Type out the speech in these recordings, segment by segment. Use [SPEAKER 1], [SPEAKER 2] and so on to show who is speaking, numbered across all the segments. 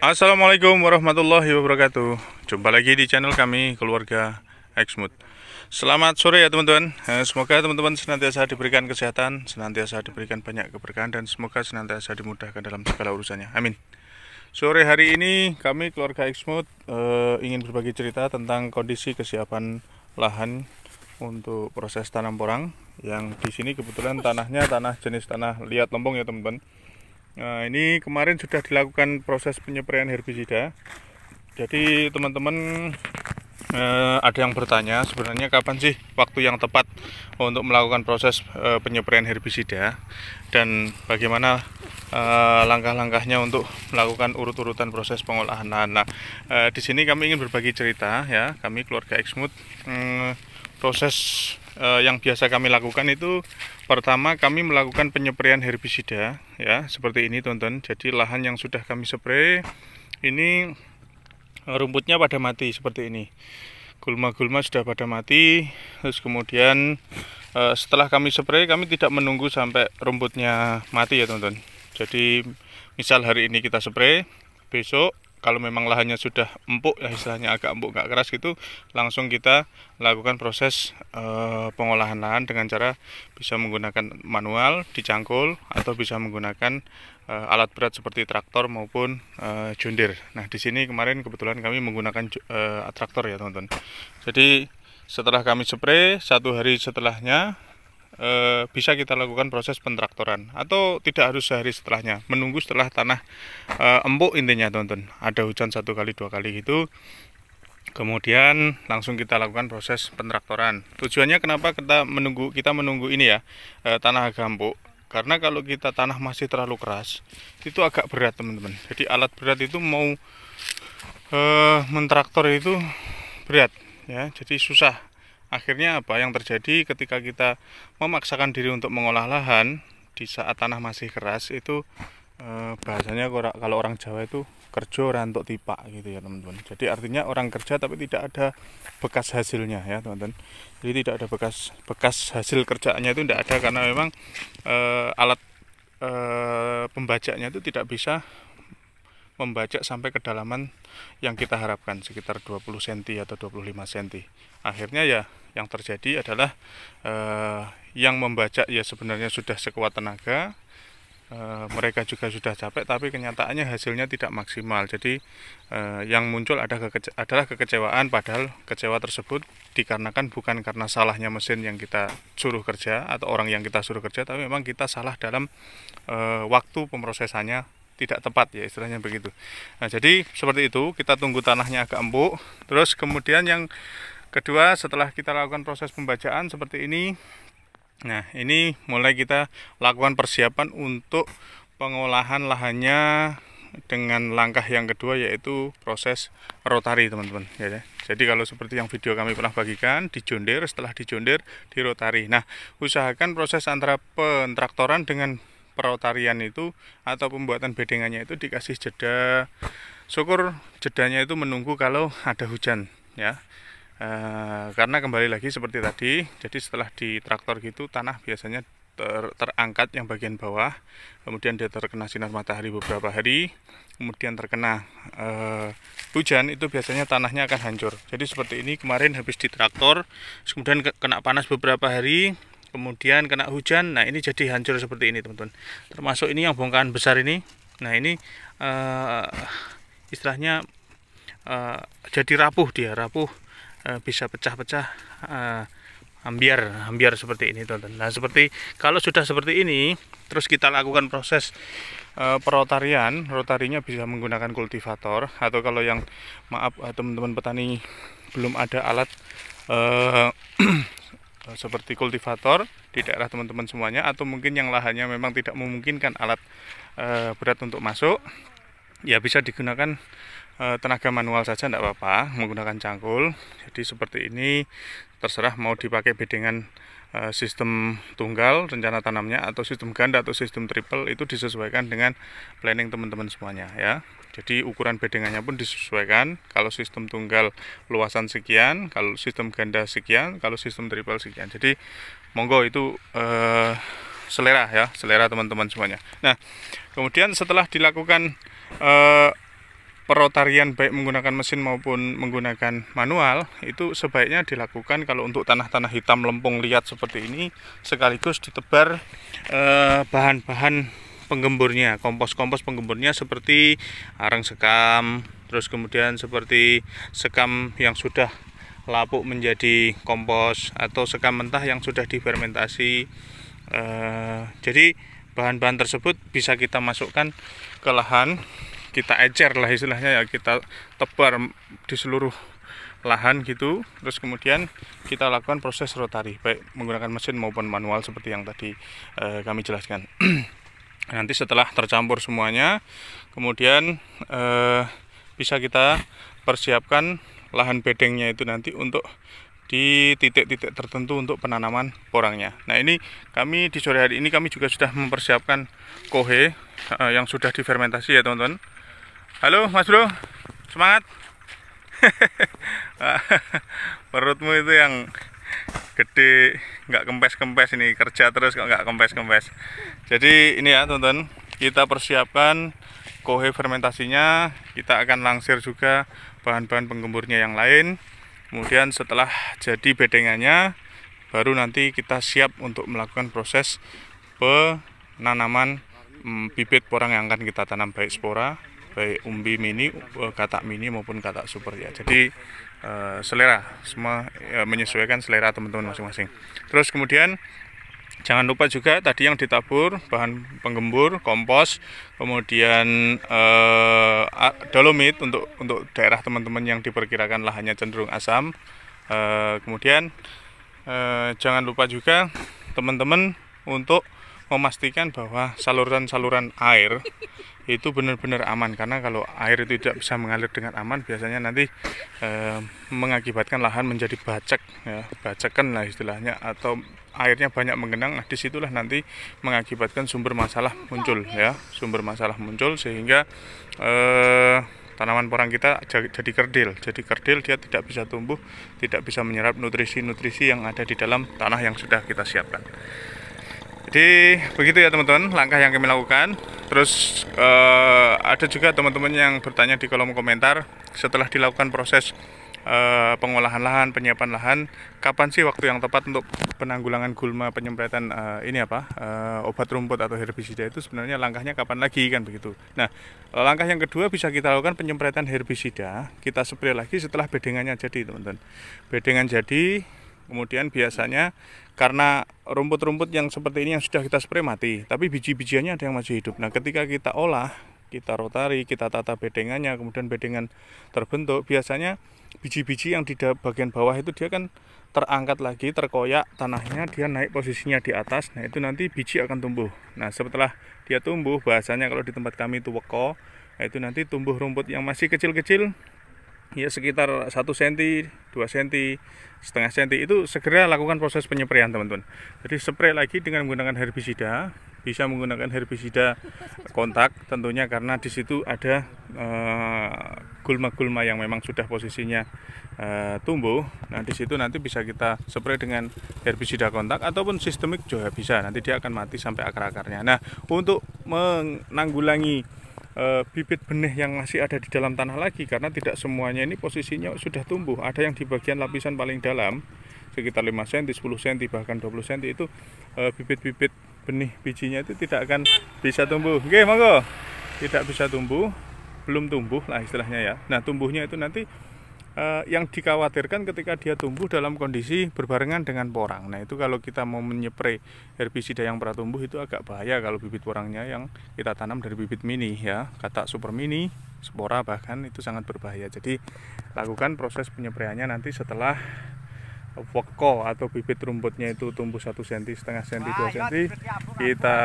[SPEAKER 1] Assalamualaikum warahmatullahi wabarakatuh. Jumpa lagi di channel kami Keluarga Exmut. Selamat sore ya teman-teman. Semoga teman-teman senantiasa diberikan kesehatan, senantiasa diberikan banyak keberkahan, dan semoga senantiasa dimudahkan dalam segala urusannya. Amin. Sore hari ini kami Keluarga Exmut ingin berbagi cerita tentang kondisi kesiapan lahan untuk proses tanam porang. Yang di sini kebetulan tanahnya jenis tanah liat lempung ya teman-teman. Nah, ini kemarin sudah dilakukan proses penyepraian herbisida. Jadi teman-teman ada yang bertanya sebenarnya kapan sih waktu yang tepat untuk melakukan proses penyepraian herbisida dan bagaimana langkah-langkahnya untuk melakukan urut-urutan proses pengolahan lahan. Nah, di sini kami ingin berbagi cerita ya, kami Keluarga Exmut. Proses yang biasa kami lakukan itu pertama kami melakukan penyepraian herbisida ya, seperti ini teman-teman. Jadi lahan yang sudah kami spray ini rumputnya pada mati seperti ini, gulma-gulma sudah pada mati. Terus kemudian setelah kami spray, kami tidak menunggu sampai rumputnya mati ya teman-teman. Jadi misal hari ini kita spray, besok kalau memang lahannya sudah empuk ya, istilahnya agak empuk nggak keras gitu, langsung kita lakukan proses pengolahan lahan dengan cara bisa menggunakan manual dicangkul atau bisa menggunakan alat berat seperti traktor maupun John Deere. Nah, di sini kemarin kebetulan kami menggunakan traktor ya teman-teman. Jadi setelah kami spray, 1 hari setelahnya bisa kita lakukan proses pentraktoran, atau tidak harus sehari setelahnya, menunggu setelah tanah empuk intinya teman-teman, ada hujan 1 kali 2 kali gitu, kemudian langsung kita lakukan proses pentraktoran. Tujuannya kenapa kita menunggu ini ya, tanah agak empuk, karena kalau kita tanah masih terlalu keras itu agak berat teman-teman. Jadi alat berat itu mau mentraktor itu berat ya, jadi susah. Akhirnya apa yang terjadi ketika kita memaksakan diri untuk mengolah lahan di saat tanah masih keras itu bahasanya kalau orang Jawa itu kerja rantuk tipak gitu ya teman-teman. Jadi artinya orang kerja tapi tidak ada bekas hasilnya ya teman-teman. Jadi tidak ada bekas hasil kerjaannya itu tidak ada, karena memang alat pembajaknya itu tidak bisa membajak sampai kedalaman yang kita harapkan, sekitar 20 cm atau 25 cm. Akhirnya ya yang terjadi adalah yang membajak ya sebenarnya sudah sekuat tenaga, mereka juga sudah capek, tapi kenyataannya hasilnya tidak maksimal. Jadi yang muncul adalah kekecewaan, padahal kecewa tersebut dikarenakan bukan karena salahnya mesin yang kita suruh kerja atau orang yang kita suruh kerja, tapi memang kita salah dalam waktu pemrosesannya tidak tepat ya, istilahnya begitu. Nah, jadi seperti itu, kita tunggu tanahnya agak empuk. Terus kemudian yang kedua, setelah kita lakukan proses pembajaan seperti ini, nah ini mulai kita lakukan persiapan untuk pengolahan lahannya dengan langkah yang kedua, yaitu proses rotari teman-teman ya. Jadi kalau seperti yang video kami pernah bagikan, di John Deere, setelah di John Deere di rotari. Nah, usahakan proses antara pentraktoran dengan perotarian itu atau pembuatan bedengannya itu dikasih jeda. Syukur jedanya itu menunggu kalau ada hujan ya. Karena kembali lagi seperti tadi, jadi setelah di traktor gitu tanah biasanya terangkat yang bagian bawah, kemudian dia terkena sinar matahari beberapa hari, kemudian terkena hujan, itu biasanya tanahnya akan hancur. Jadi seperti ini kemarin habis di traktor, kemudian kena panas beberapa hari, kemudian kena hujan, nah ini jadi hancur seperti ini teman-teman. Termasuk ini yang bongkahan besar ini, nah ini istilahnya jadi rapuh, bisa pecah-pecah, ambiar seperti ini teman-teman. Nah, kalau sudah seperti ini, terus kita lakukan proses rotarinya bisa menggunakan kultivator, atau kalau yang teman-teman petani belum ada alat seperti kultivator di daerah teman-teman semuanya, atau mungkin yang lahannya memang tidak memungkinkan alat berat untuk masuk, ya bisa digunakan tenaga manual saja, tidak apa-apa, menggunakan cangkul. Jadi seperti ini, terserah mau dipakai bedengan sistem tunggal rencana tanamnya, atau sistem ganda atau sistem triple, itu disesuaikan dengan planning teman-teman semuanya ya. Jadi ukuran bedengannya pun disesuaikan, kalau sistem tunggal luasan sekian, kalau sistem ganda sekian, kalau sistem triple sekian. Jadi monggo itu selera ya, selera teman-teman semuanya. Nah, kemudian setelah dilakukan perotarian baik menggunakan mesin maupun menggunakan manual itu sebaiknya dilakukan kalau untuk tanah-tanah hitam lempung liat seperti ini, sekaligus ditebar bahan-bahan penggemburnya, kompos-kompos penggemburnya seperti arang sekam, terus kemudian seperti sekam yang sudah lapuk menjadi kompos atau sekam mentah yang sudah difermentasi. Jadi bahan-bahan tersebut bisa kita masukkan ke lahan, kita ecer lah istilahnya ya, kita tebar di seluruh lahan gitu, terus kemudian kita lakukan proses rotari baik menggunakan mesin maupun manual seperti yang tadi kami jelaskan. Nanti setelah tercampur semuanya, kemudian bisa kita persiapkan lahan bedengnya itu nanti untuk di titik-titik tertentu untuk penanaman porangnya. Nah, ini kami di sore hari ini kami juga sudah mempersiapkan kohe yang sudah difermentasi ya teman-teman. Halo Mas Bro, semangat. Perutmu itu yang gede, nggak kempes-kempes, ini kerja terus kok nggak kempes-kempes. Jadi ini ya teman-teman, kita persiapkan kohe fermentasinya, kita akan langsir juga bahan-bahan penggemburnya yang lain. Kemudian setelah jadi bedengannya, baru nanti kita siap untuk melakukan proses penanaman bibit porang yang akan kita tanam, baik spora, baik umbi mini, katak mini maupun katak super ya. Jadi selera semua menyesuaikan selera teman-teman masing-masing. Terus kemudian jangan lupa juga tadi yang ditabur bahan penggembur, kompos, kemudian dolomit untuk daerah teman-teman yang diperkirakan lahannya cenderung asam. Kemudian jangan lupa juga teman-teman untuk memastikan bahwa saluran-saluran air itu benar-benar aman, karena kalau air itu tidak bisa mengalir dengan aman biasanya nanti mengakibatkan lahan menjadi bacek ya, bacekan lah istilahnya, atau airnya banyak menggenang. Nah, disitulah nanti mengakibatkan sumber masalah muncul ya, sumber masalah muncul sehingga tanaman porang kita jadi kerdil. Jadi kerdil, dia tidak bisa tumbuh, tidak bisa menyerap nutrisi-nutrisi yang ada di dalam tanah yang sudah kita siapkan. Jadi begitu ya teman-teman langkah yang kami lakukan. Terus ada juga teman-teman yang bertanya di kolom komentar, setelah dilakukan proses pengolahan lahan, penyiapan lahan, kapan sih waktu yang tepat untuk penanggulangan gulma, penyemprotan obat rumput atau herbisida itu sebenarnya langkahnya kapan lagi kan begitu. Nah, langkah yang kedua bisa kita lakukan penyemprotan herbisida, kita spray lagi setelah bedengannya jadi teman-teman. Bedengan jadi, kemudian biasanya karena rumput-rumput yang seperti ini yang sudah kita spray mati, tapi biji-bijiannya ada yang masih hidup. Nah, ketika kita olah, kita rotari, kita tata bedengannya, kemudian bedengan terbentuk, biasanya biji-biji yang di bagian bawah itu dia kan terangkat lagi, terkoyak tanahnya, dia naik posisinya di atas. Nah, itu nanti biji akan tumbuh. Nah, setelah dia tumbuh, bahasanya kalau di tempat kami itu weko, nah itu nanti tumbuh rumput yang masih kecil-kecil, ya sekitar 1 cm, 2 cm, setengah cm, itu segera lakukan proses penyepraian teman-teman. Jadi spray lagi dengan menggunakan herbisida, bisa menggunakan herbisida kontak tentunya, karena di situ ada gulma-gulma yang memang sudah posisinya tumbuh. Nah, di situ nanti bisa kita spray dengan herbisida kontak ataupun sistemik juga bisa, nanti dia akan mati sampai akar-akarnya. Nah, untuk menanggulangi bibit benih yang masih ada di dalam tanah lagi, karena tidak semuanya ini posisinya sudah tumbuh, ada yang di bagian lapisan paling dalam sekitar 5 cm, 10 cm, bahkan 20 cm itu bibit-bibit benih bijinya itu tidak akan bisa tumbuh. Oke, monggo. Tidak bisa tumbuh, belum tumbuh lah istilahnya ya. Nah, tumbuhnya itu nanti yang dikhawatirkan ketika dia tumbuh dalam kondisi berbarengan dengan porang. Nah, itu kalau kita mau menyepray herbisida yang pratumbuh itu agak bahaya kalau bibit porangnya yang kita tanam dari bibit mini ya, katak super mini, spora bahkan itu sangat berbahaya. Jadi lakukan proses penyepraiannya nanti setelah weko atau bibit rumputnya itu tumbuh 1 cm, setengah cm, 2 cm, kita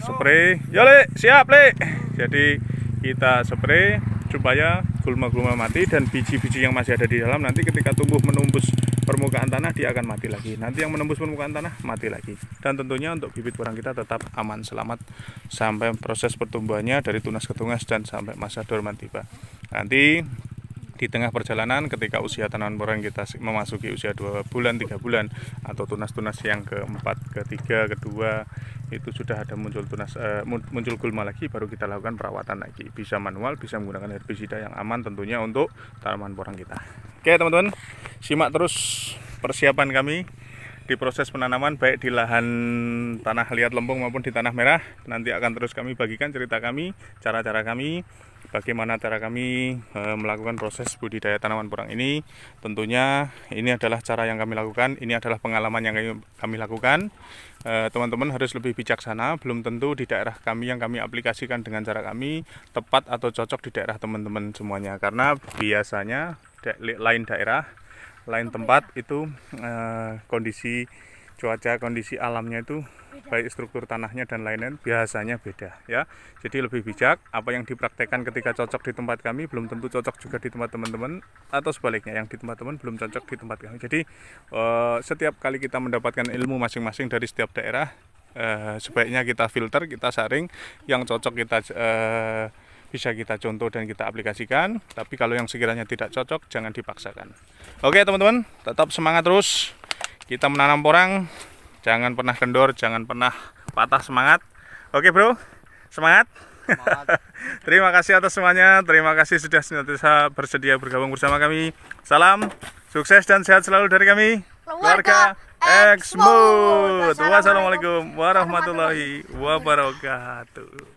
[SPEAKER 1] spray. Ya Le, siap Le. Jadi kita spray supaya gulma-gulma mati, dan biji-biji yang masih ada di dalam nanti ketika tumbuh menembus permukaan tanah dia akan mati lagi. Nanti yang menembus permukaan tanah mati lagi. Dan tentunya untuk bibit porang kita tetap aman selamat sampai proses pertumbuhannya dari tunas ke tunas dan sampai masa dorman tiba. Nanti di tengah perjalanan ketika usia tanaman porang kita memasuki usia 2 bulan, 3 bulan atau tunas-tunas yang keempat, ketiga, kedua itu sudah ada muncul gulma lagi, baru kita lakukan perawatan lagi. Bisa manual, bisa menggunakan herbisida yang aman tentunya untuk tanaman porang kita. Oke teman-teman, simak terus persiapan kami di proses penanaman baik di lahan tanah liat lempung maupun di tanah merah. Nanti akan terus kami bagikan cerita kami, cara-cara kami, bagaimana cara kami melakukan proses budidaya tanaman porang ini. Tentunya ini adalah cara yang kami lakukan, ini adalah pengalaman yang kami lakukan. Teman-teman harus lebih bijaksana, belum tentu di daerah kami yang kami aplikasikan dengan cara kami tepat atau cocok di daerah teman-teman semuanya. Karena biasanya lain daerah, lain tempat itu kondisi cuaca, kondisi alamnya itu baik struktur tanahnya dan lain-lain biasanya beda ya. Jadi lebih bijak, apa yang dipraktekkan ketika cocok di tempat kami belum tentu cocok juga di tempat teman-teman, atau sebaliknya yang di tempat teman belum cocok di tempat kami. Jadi setiap kali kita mendapatkan ilmu masing-masing dari setiap daerah, sebaiknya kita filter, kita saring, yang cocok kita bisa kita contoh dan kita aplikasikan. Tapi kalau yang sekiranya tidak cocok, jangan dipaksakan. Oke teman-teman, tetap semangat terus. Kita menanam porang, jangan pernah kendor, jangan pernah patah semangat. Oke bro, semangat. Terima kasih atas semuanya. Terima kasih sudah senantiasa bersedia bergabung bersama kami. Salam sukses dan sehat selalu dari kami, keluarga Exmut. Wassalamualaikum warahmatullahi wabarakatuh.